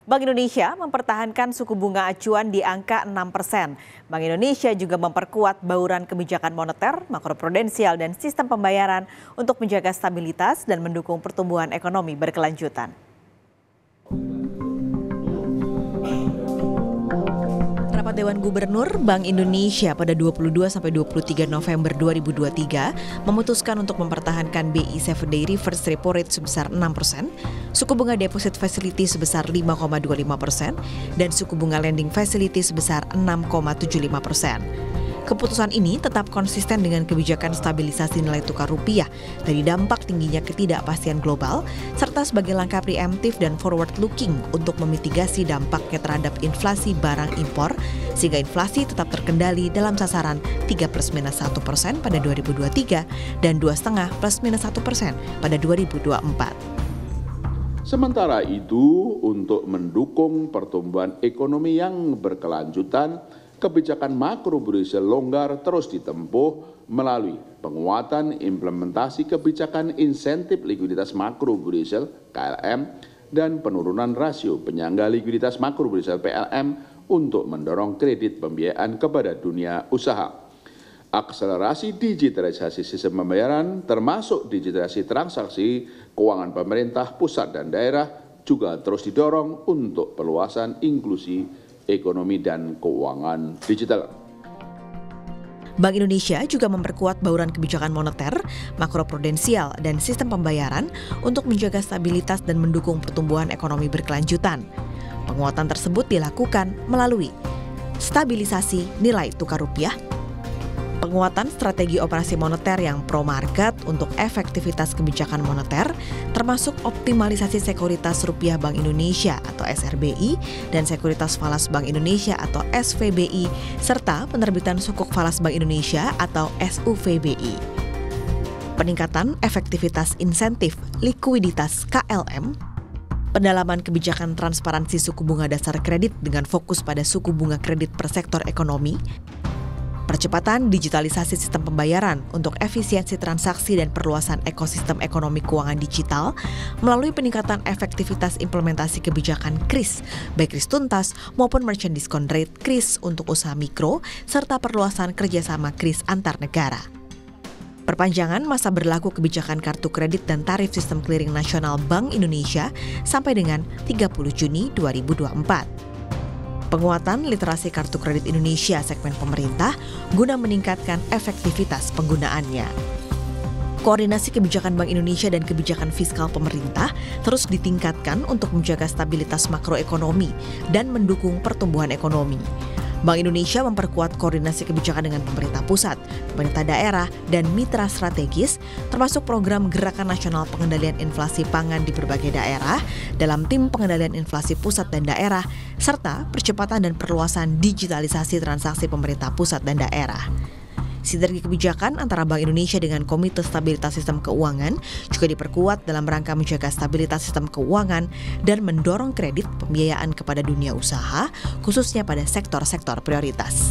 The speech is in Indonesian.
Bank Indonesia mempertahankan suku bunga acuan di angka 6%. Bank Indonesia juga memperkuat bauran kebijakan moneter, makroprudensial, dan sistem pembayaran untuk menjaga stabilitas dan mendukung pertumbuhan ekonomi berkelanjutan. Rapat Dewan Gubernur Bank Indonesia pada 22-23 November 2023 memutuskan untuk mempertahankan BI 7-day reverse repo rate sebesar 6%, suku bunga deposit facility sebesar 5,25%, dan suku bunga lending facility sebesar 6,75%. Keputusan ini tetap konsisten dengan kebijakan stabilisasi nilai tukar rupiah dari dampak tingginya ketidakpastian global, serta sebagai langkah preemptif dan forward-looking untuk memitigasi dampaknya terhadap inflasi barang impor, sehingga inflasi tetap terkendali dalam sasaran 3 ± 1% pada 2023 dan 2,5 ± 1% pada 2024. Sementara itu, untuk mendukung pertumbuhan ekonomi yang berkelanjutan, kebijakan makroprudensial longgar terus ditempuh melalui penguatan implementasi kebijakan insentif likuiditas makroprudensial (KLM) dan penurunan rasio penyangga likuiditas makroprudensial (PLM) untuk mendorong kredit pembiayaan kepada dunia usaha. Akselerasi digitalisasi sistem pembayaran termasuk digitalisasi transaksi keuangan pemerintah pusat dan daerah juga terus didorong untuk perluasan inklusi ekonomi dan keuangan digital. Bank Indonesia juga memperkuat bauran kebijakan moneter, makroprudensial, dan sistem pembayaran untuk menjaga stabilitas dan mendukung pertumbuhan ekonomi berkelanjutan. Penguatan tersebut dilakukan melalui stabilisasi nilai tukar rupiah, penguatan strategi operasi moneter yang pro-market untuk efektivitas kebijakan moneter, termasuk optimalisasi sekuritas rupiah Bank Indonesia atau SRBI dan sekuritas falas Bank Indonesia atau SVBI, serta penerbitan sukuk falas Bank Indonesia atau SUVBI. Peningkatan efektivitas insentif likuiditas KLM, pendalaman kebijakan transparansi suku bunga dasar kredit dengan fokus pada suku bunga kredit per sektor ekonomi, percepatan digitalisasi sistem pembayaran untuk efisiensi transaksi dan perluasan ekosistem ekonomi keuangan digital melalui peningkatan efektivitas implementasi kebijakan KRIS, baik KRIS tuntas maupun merchant discount rate KRIS untuk usaha mikro, serta perluasan kerjasama KRIS antar negara. Perpanjangan masa berlaku kebijakan kartu kredit dan tarif sistem clearing nasional Bank Indonesia sampai dengan 30 Juni 2024. Penguatan literasi kartu kredit Indonesia segmen pemerintah guna meningkatkan efektivitas penggunaannya. Koordinasi kebijakan Bank Indonesia dan kebijakan fiskal pemerintah terus ditingkatkan untuk menjaga stabilitas makroekonomi dan mendukung pertumbuhan ekonomi. Bank Indonesia memperkuat koordinasi kebijakan dengan pemerintah pusat, pemerintah daerah, dan mitra strategis, termasuk program Gerakan Nasional Pengendalian Inflasi Pangan di berbagai daerah, dalam tim pengendalian inflasi pusat dan daerah, serta percepatan dan perluasan digitalisasi transaksi pemerintah pusat dan daerah. Sinergi kebijakan antara Bank Indonesia dengan Komite Stabilitas Sistem Keuangan juga diperkuat dalam rangka menjaga stabilitas sistem keuangan dan mendorong kredit pembiayaan kepada dunia usaha, khususnya pada sektor-sektor prioritas.